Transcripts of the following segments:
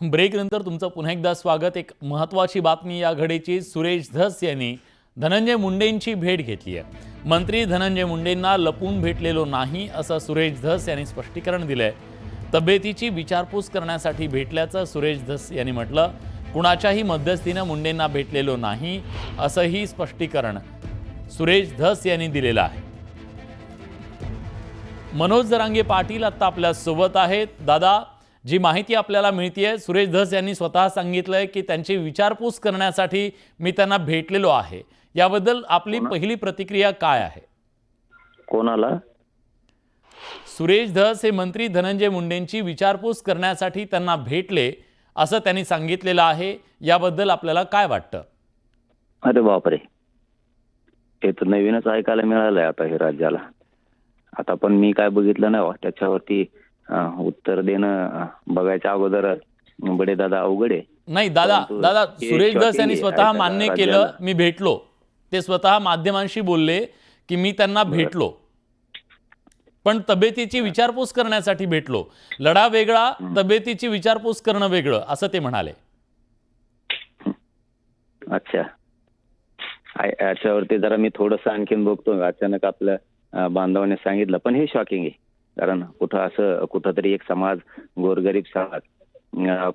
ब्रेकनंतर तुमचं पुन्हा एकदा स्वागत। एक महत्त्वाची बातमी या घडीची। सुरेश धस यांनी धनंजय मुंडेंची भेट घेतली आहे। मंत्री धनंजय मुंडेंना लपून भेटलेलो नाही असं सुरेश धस यांनी स्पष्टीकरण दिलंय। तब्येतीची विचारपूस करण्यासाठी भेटल्याचं सुरेश धस यांनी म्हटलं। कुणाच्याही मध्यस्थीने मुंडेंना भेटलेलो नाही असंही स्पष्टीकरण सुरेश धस यांनी दिलेलं आहे। मनोज जरांगे पाटील आता आपल्या सोबत आहेत। दादा, जी माहिती आपल्याला मिळतेय, सुरेश धस यांनी स्वतः सांगितलंय की त्यांची विचारपूस करण्यासाठी मी त्यांना भेटलेलो आहे। याबद्दल आपली पहिली प्रतिक्रिया काय आहे? कोणाला? सुरेश धस हे मंत्री धनंजय मुंडेंची विचारपूस करण्यासाठी त्यांना भेटले असं त्यांनी सांगितलेलं आहे। याबद्दल आपल्याला काय वाटतं? अरे बापरे, हे तर नवीनच ऐकायला मिळालंय आता हे राज्याला। आता पण मी काय बघितलं नाही त्याच्यावरती उत्तर देणं बघायच्या अगोदर बडे दादा अवघडे नाही। दादा सुरेश धस यांनी स्वतः मान्य केलं मी भेटलो। ते स्वतः माध्यमांशी बोलले की मी त्यांना भेटलो, पण तब्येतीची विचारपूस करण्यासाठी भेटलो। लढा वेगळा, तब्येतीची विचारपूस करणं वेगळं असं ते म्हणाले। अच्छा, याच्यावरती जरा मी थोडंसं आणखीन बघतो। अचानक आपल्या बांधवाने सांगितलं, पण हे शॉकिंग आहे। कारण कुठंतरी एक समाज, गोरगरीब समाज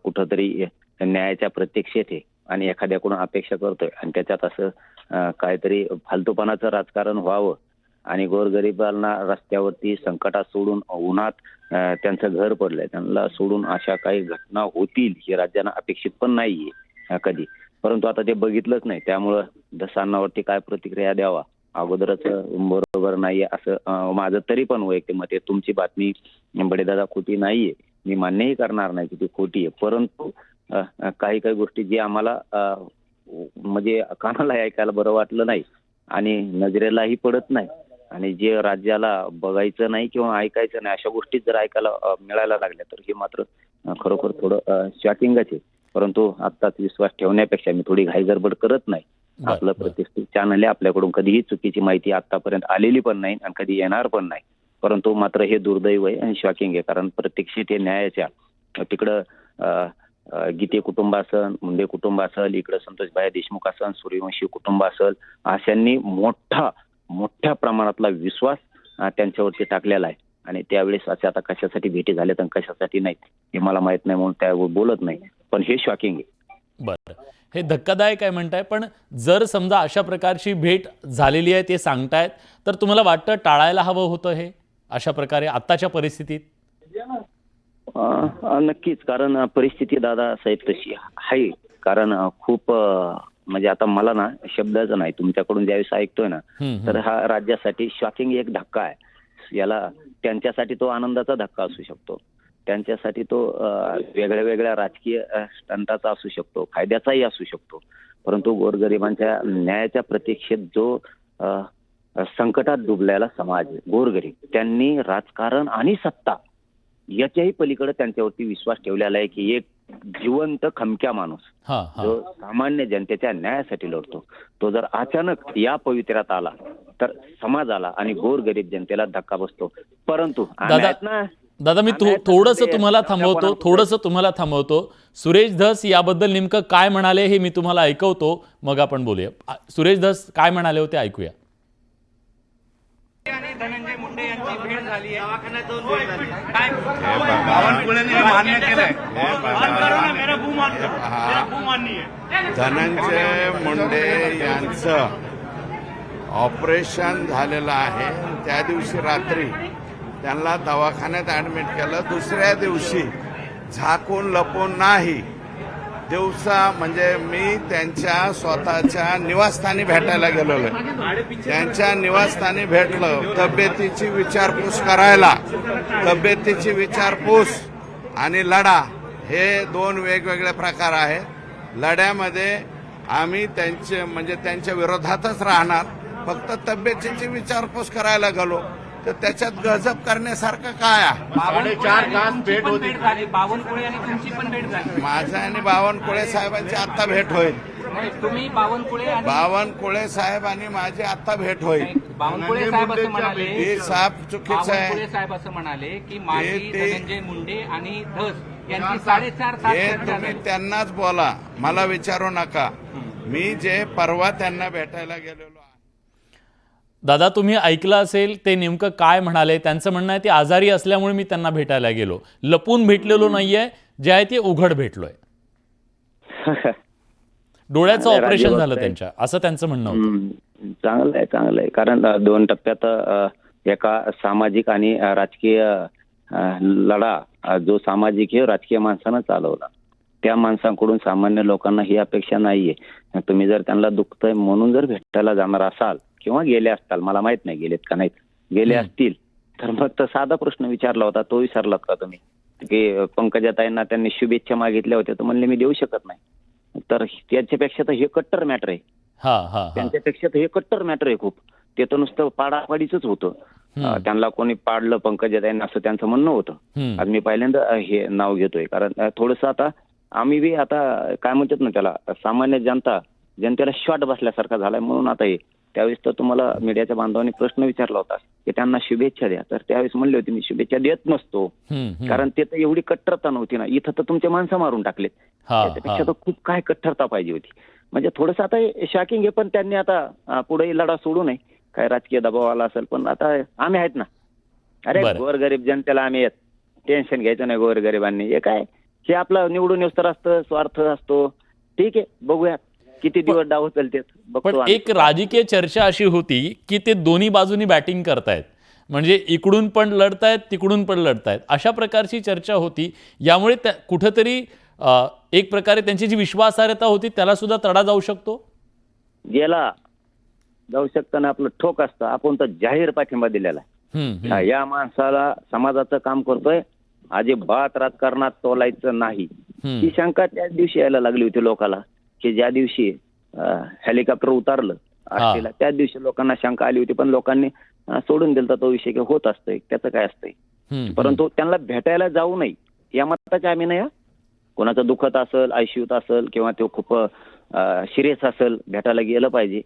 कुठंतरी न्यायाच्या प्रतीक्षेत आहे आणि एखाद्याकडून अपेक्षा करतोय आणि त्याच्यात असं काहीतरी फालतूपणाचं राजकारण व्हावं आणि गोरगरिबांना रस्त्यावरती संकटात सोडून, उन्हात त्यांचं घर पडलंय, त्यांना सोडून अशा काही घटना होतील हे राज्यांना अपेक्षित पण नाहीये कधी। परंतु आता ते बघितलंच नाही, त्यामुळं धसांनावरती काय प्रतिक्रिया द्यावा अगोदरच बरोबर नाहीये असं माझं तरी पण वैयक्तिक मत आहे। तुमची बातमी बडेदादा खोटी नाहीये, मी मान्यही करणार नाही की ती खोटी आहे, परंतु काही गोष्टी जी आम्हाला म्हणजे कानाला ऐकायला बरं वाटलं नाही आणि नजरेलाही पडत नाही आणि जे राज्याला बघायचं नाही किंवा ऐकायचं नाही अशा गोष्टी जर ऐकायला मिळायला लागल्या तर हे मात्र खरोखर थोडं शॉकिंगच आहे। परंतु आत्ताच विश्वास ठेवण्यापेक्षा मी थोडी घाई गडबड करत नाही। आपलं प्रतिष्ठित चॅनल आहे, आपल्याकडून कधीही चुकीची माहिती आतापर्यंत आलेली पण नाही आणि कधी येणार पण नाही। परंतु मात्र हे दुर्दैव आहे आणि शॉकिंग आहे, कारण प्रतीक्षित हे न्यायाच्या तिकडं गीते कुटुंब असेल, मुंडे कुटुंब असेल, इकडं संतोषभाई देशमुख असेल, सूर्यवंशी कुटुंब असेल, अशांनी मोठ्या प्रमाणातला विश्वास त्यांच्यावरती टाकलेला आहे आणि त्यावेळेस असे आता कशासाठी भेटी झाल्यात आणि कशासाठी नाहीत हे मला माहित नाही म्हणून त्यावर बोलत नाही, पण हे शॉकिंग आहे। बरं, हे धक्कादायक आहे म्हणताय, पण जर समजा अशा प्रकारची भेट झालेली आहे ते सांगतायत, तर तुम्हाला वाटतं टाळायला हवं होतं हे अशा प्रकारे आत्ताच्या परिस्थितीत? नक्कीच, कारण परिस्थिती दादा साहेब तशी आहे। कारण खूप म्हणजे आता मला ना शब्दाचं नाही, तुमच्याकडून ज्यावेळेस ऐकतोय ना तर हा राज्यासाठी शॉकिंग एक धक्का आहे। याला त्यांच्यासाठी तो आनंदाचा धक्का असू शकतो, त्यांच्यासाठी तो वेगळ्या राजकीय स्टंटाचा असू शकतो, फायद्याचाही असू शकतो, परंतु गोरगरिबांच्या न्यायाच्या प्रतीक्षेत जो संकटात डुबलेला समाज, गोरगरीब, त्यांनी राजकारण आणि सत्ता याच्याही पलीकडे त्यांच्यावरती विश्वास ठेवलेला आहे की एक जिवंत खमक्या माणूस जो सामान्य जनतेच्या न्यायासाठी लढतो, तो जर अचानक या पवित्र्यात आला तर समाजाला आणि गोरगरीब जनतेला धक्का बसतो। परंतु दादा मी थोडंसं तुम्हाला थांबवतो। सुरेश धस याबद्दल नेमकं काय म्हणाले हे मी तुम्हाला ऐकवतो, मग आपण बोलूया। सुरेश धस काय म्हणाले होते ऐकूया। धनंजय मुंडे यांची भेट झाली आहे, दवाखान्यात जाऊन भेट झाली काय बावनकुळेंनी मान्य केलंय। धनंजय मुंडे यांचं ऑपरेशन झालेलं आहे, त्या दिवशी रात्री त्यांना दवाखान्यात ऍडमिट केलं। दुसऱ्या दिवशी झाकून लपून नाही, दिवसा म्हणजे मी त्यांच्या स्वतःच्या निवासस्थानी भेटायला गेलेलो आहे। त्यांच्या निवासस्थानी भेटलं, तब्येतीची विचारपूस करायला। तब्येतीची विचारपूस आणि लढा हे दोन वेगवेगळे प्रकार आहेत। लढ्यामध्ये आम्ही त्यांच्या विरोधातच राहणार, फक्त तब्येतीची विचारपूस करायला गेलो तर त्याच्यात गजब करण्यासारखं काय आहे? 4.5 तास भेट होती, बावनकुळे आणि तुमची पण भेट झाली। माझा आणि बावनकुळे साहेबांची आता भेट होईल। तुम्ही बावनकुळे साहेब आणि माझी आता भेट होईल। बावनकुळे साहेब असं म्हणाले, हे साहेब चुकीचं आहे। बावनकुळे साहेब असं म्हणाले की माझी धनंजय मुंडे आणि धस यांची 4.5 तास हे चर्चा तुम्ही झाली. त्यांनाच बोला, मला विचारू नका. मी जे परवा त्यांना भेटायला गेलेलो आहे. दादा, तुम्ही ऐकलं असेल ते नेमकं काय म्हणाले. त्यांचं म्हणणं आहे ते आजारी असल्यामुळे मी त्यांना भेटायला गेलो, लपून भेटलेलो नाहीये, जे आहे ते उघड भेटलोय. डोळ्याचं चांगलं आहे, ऑपरेशन झालं राज्यभक्त आहे. त्यांच्या, असं त्यांचं म्हणणं होतं. चांगलं आहे, चांगलं आहे. कारण 2 टप्प्यात एका सामाजिक आणि राजकीय लढा जो सामाजिक हे राजकीय माणसानं चालवला, त्या माणसांकडून सामान्य लोकांना ही अपेक्षा नाहीये. तुम्ही जर त्यांना दुखतंय म्हणून जर भेटायला जाणार असाल किंवा गेले असताल, मला माहित नाही गेलेत का नाहीत, गेले असतील तर मग तर साधा प्रश्न विचारला होता तो विसरलात का तुम्ही, की पंकजाताईंना त्यांनी शुभेच्छा मागितल्या होत्या तर म्हणले मी देऊ शकत नाही. तर त्याच्यापेक्षा तर हे कट्टर मॅटर आहे. हा हा हा. त्यांच्यापेक्षा तर हे कट्टर मॅटर आहे खूप. ते तर नुसतं पाडापाडीच होतं. त्यांना कोणी पाडलं पंकजाताईंना असं त्यांचं म्हणणं होतं. आज मी पहिल्यांदा हे नाव घेतोय कारण थोडंसं आता आम्ही बी आता काय म्हणतात ना त्याला, सामान्य जनतेला शॉट बसल्यासारखा झालाय. म्हणून आता हे त्यावेळेस तर तुम्हाला मीडियाच्या बांधवांनी प्रश्न विचारला होता की त्यांना शुभेच्छा द्या, तर त्यावेळेस म्हणले होते मी शुभेच्छा देत नसतो, कारण ते तर एवढी कट्टरता नव्हती ना. इथं तर तुमचे माणसं मारून टाकलेत, त्याच्यापेक्षा तर खूप काय कट्टरता पाहिजे होती. म्हणजे थोडंसं आता शॉकिंग आहे, पण त्यांनी आता पुढे लढा सोडू नये. काय राजकीय दबाव आला असेल, पण आता आम्ही आहेत ना. अरे गोरगरीब जनतेला आम्ही आहेत, टेन्शन घ्यायचं नाही गोरगरिबांनी. हे काय, हे आपलं निवडून येऊस्तर असतं, स्वार्थ असतो. ठीक आहे, बघूया किती दिवस डाव चालतात. पण एक राजकीय चर्चा अशी होती की ते दोन्ही बाजूनी बॅटिंग करतायत, म्हणजे इकडून पण लढतायत तिकडून पण लढतायत, अशा प्रकारची चर्चा होती. यामुळे कुठंतरी एक प्रकारे त्यांची जी विश्वासार्हता होती त्याला सुद्धा तडा जाऊ शकतो. गेला जाऊ शकताना आपलं ठोक असतं. आपण तर जाहीर पाठिंबा दिलेला आहे. या माणसाला समाजाचं काम करतोय, अजिबात राजकारणात तोलायचं नाही. ही शंका त्याच दिवशी यायला लागली होती लोकांना, की ज्या दिवशी हेलिकॉप्टर उतारलं आष्टीला त्याच दिवशी लोकांना शंका आली होती. पण लोकांनी सोडून दिलता तो विषय, की होत असतंय त्याचं काय असतंय. परंतु त्यांना भेटायला जाऊ नये या मताचे आम्ही नाही. कोणाचं दुखत असेल, आयसीयूत असेल किंवा तो खूप सिरियस असेल, भेटायला गेलं पाहिजे,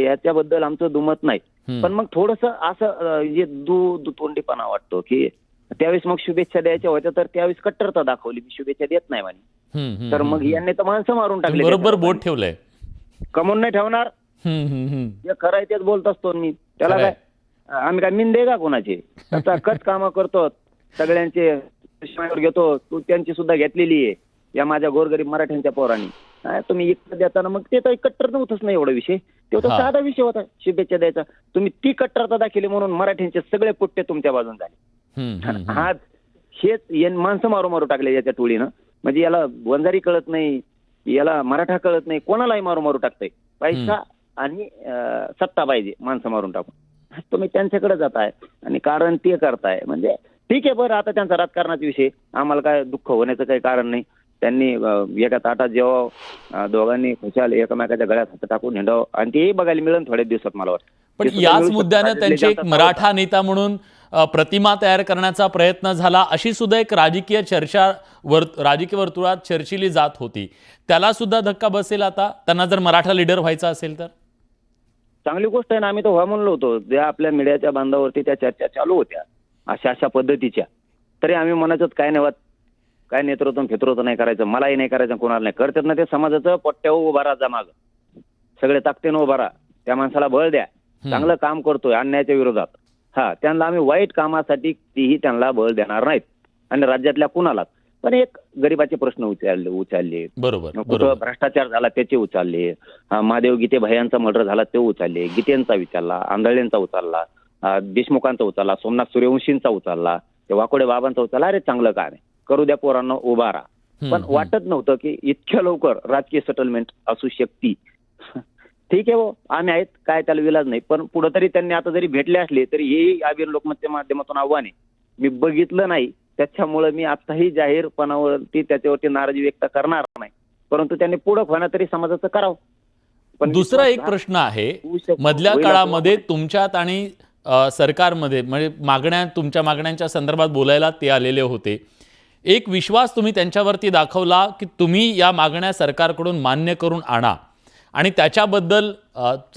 याच्याबद्दल आमचं दुमत नाही. पण मग थोडंसं असं जे दुतोंडीपणा वाटतो की त्यावेळेस मग शुभेच्छा द्यायच्या होत्या तर त्यावेळेस कट्टरता दाखवली, मी शुभेच्छा देत नाही म्हणे. तर मग यांनी तर माणसं मारून टाकली. बरोबर बोट ठेवलंय, कमवून नाही ठेवणार. जे खरं आहे तेच बोलत असतो मी. त्याला काय आम्ही काय मिंदे का कोणाचे, त्याचा कच कामं करतो, सगळ्यांचे घेतो. तू त्यांची सुद्धा घेतलेली आहे या माझ्या गोरगरीब मराठ्यांच्या पोरांनी. तुम्ही इकडे देताना मग ते तर कट्टर नव्हतंच नाही एवढा विषय, तो तर साधा विषय होता शुभेच्छा द्यायचा. तुम्ही ती कट्टरता दाखवली म्हणून मराठ्यांचे सगळे पुट्टे तुमच्या बाजून झाले. आज हेच माणसं मारू टाकले याच्या टोळीनं. म्हणजे याला वंजारी कळत नाही, याला मराठा कळत नाही, कोणालाही मारू टाकतंय. पैसा आणि सत्ता पाहिजे माणसं मारून टाकून. तुम्ही त्यांच्याकडे जाताय आणि कारण ते करताय. म्हणजे ठीक आहे, बरं आता त्यांचा राजकारणाचा विषय, आम्हाला काय दुःख होण्याचं काही कारण नाही. त्यांनी एका ताटात जेव्हा दोघांनी खुशाल एकमेकाच्या गळ्यात हात टाकून हिंडावं आणि तेही बघायला मिळेल थोड्या दिवसात मला वाटतं. पण याच मुद्द्यानं त्यांचे एक मराठा नेता म्हणून प्रतिमा तयार करण्याचा प्रयत्न झाला, अशी सुद्धा एक राजकीय चर्चा राजकीय वर्तुळात चर्चिली जात होती. त्याला सुद्धा धक्का बसेल आता, त्यांना जर मराठा लीडर व्हायचा असेल तर? चांगली गोष्ट आहे ना. आम्ही तो व्हा म्हणलो होतो, ज्या आपल्या मीडियाच्या बांधावरती त्या चर्चा चालू होत्या अशा पद्धतीच्या, तरी आम्ही म्हणायचो काय नाही, काय नेतृत्व नाही करायचं, मलाही नाही करायचं, कोणाला नाही. करतात ना ते समाजाचं पट्ट्यावर उभा राहा, माग सगळे ताकदीनं उभा राहा, त्या माणसाला बळ द्या, चांगलं काम करतोय अन्यायाच्या विरोधात. त्यांना आम्ही वाईट कामासाठी तीही त्यांना बळ देणार नाहीत आणि राज्यातल्या कुणालाच. पण एक गरिबाचे प्रश्न उचलले, बरोबर, भ्रष्टाचार झाला त्याचे उचलले, महादेव गीते भयांचा मर्डर झाला ते उचलले, गीतेंचा विचारला, आंधळेंचा उचलला, देशमुखांचा उचलला, सोमनाथ सूर्यवंशींचा उचलला, ते वाकोडे बाबांचा उचलला. अरे चांगलं काय नाही, करू द्या पोरांना, उभा राहा. पण वाटत नव्हतं की इतक्या लवकर राजकीय सेटलमेंट असू शकती. ठीक आहे, आम्ही आहेत, काय त्याला विलाज नाही. पण पुढे तरी त्यांनी आता जरी भेटले असले तरी हे आविर लोकमतच्या माध्यमातून आव्हान आहे, मी बघितलं नाही, त्याच्यामुळे मी आताही जाहीरपणावरती त्याच्यावरती नाराजी व्यक्त करणार नाही. परंतु त्यांनी पुढे होणं तरी समाजाचं करावं. पण दुसरा एक प्रश्न आहे, मधल्या काळामध्ये तुमच्यात आणि सरकारमध्ये म्हणजे तुमच्या मागण्यांच्या संदर्भात बोलायला ते आलेले होते. एक विश्वास तुम्ही त्यांच्यावरती दाखवला की तुम्ही या मागण्या सरकारकडून मान्य करून आणा, आणि त्याच्याबद्दल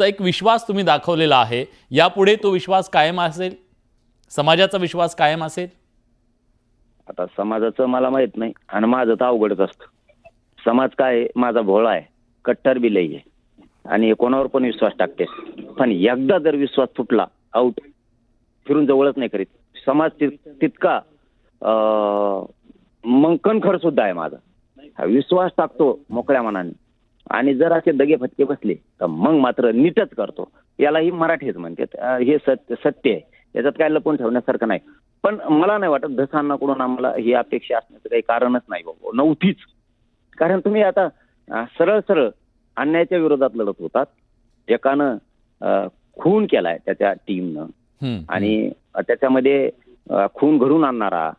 एक विश्वास तुम्ही दाखवलेला आहे. यापुढे तो विश्वास कायम असेल, समाजाचा विश्वास कायम असेल? आता समाजाचं मला माहित नाही आणि माझं तर अवघडच असतं. समाज काय आहे, माझा भोळा आहे, कट्टर बी लई आहे आणि कोणावर पण विश्वास टाकते. पण एकदा जर विश्वास फुटला आउट, फिरून जवळच नाही करीत. समाज तितका मग कणखर सुद्धा आहे माझा. हा विश्वास टाकतो मोकळ्या मनाने आणि जर असे दगे फटके बसले तर मग मात्र नीटच करतो. यालाही मराठीच म्हणतात. हे सत्य आहे, याच्यात काय लपून ठेवण्यासारखं नाही. पण मला नाही वाटत धसांनाकडून आम्हाला ही अपेक्षा असण्याचं काही कारणच नाही बाबा, नव्हतीच. कारण तुम्ही आता सरळ सरळ अन्यायाच्या विरोधात लढत होतात. एकानं खून केलाय त्याच्या टीमनं आणि त्याच्यामध्ये खून घडून आणणारा,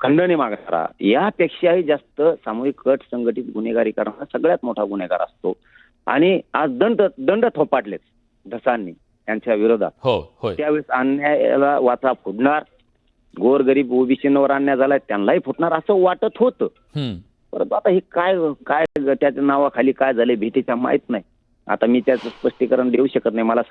खंडणी मागणारा, यापेक्षाही जास्त सामूहिक कट संघटित गुन्हेगारी करणारा सगळ्यात मोठा गुन्हेगार असतो. आणि आज दंड थोपाटलेच धसांनी यांच्या विरोधात. हो, त्यावेळेस अन्यायाला वाचा फुटणार, गोरगरीब ओबीसींवर अन्याय झालाय त्यांनाही फुटणार असं वाटत होतं. परंतु आता हे काय काय त्याच्या नावाखाली काय झाले भीतीच्या माहित नाही. आता मी त्याचं स्पष्टीकरण देऊ शकत नाही. मला